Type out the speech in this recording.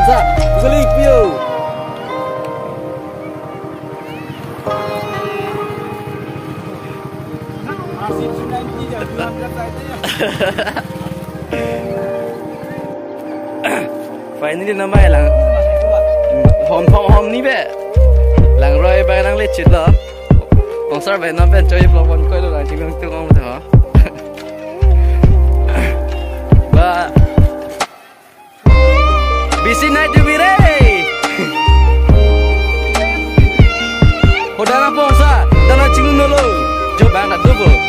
Sa, gulik piu. Masih sudah tidak bilang kata itu ya. Finally namanya lang hom ni be lang roi ba lang le chit lo ong sar be na ben choi vlog one koi lo lang ching tu ngom tho ba busy night to be re hodana pon sa dana ching no lo jo ba na do bo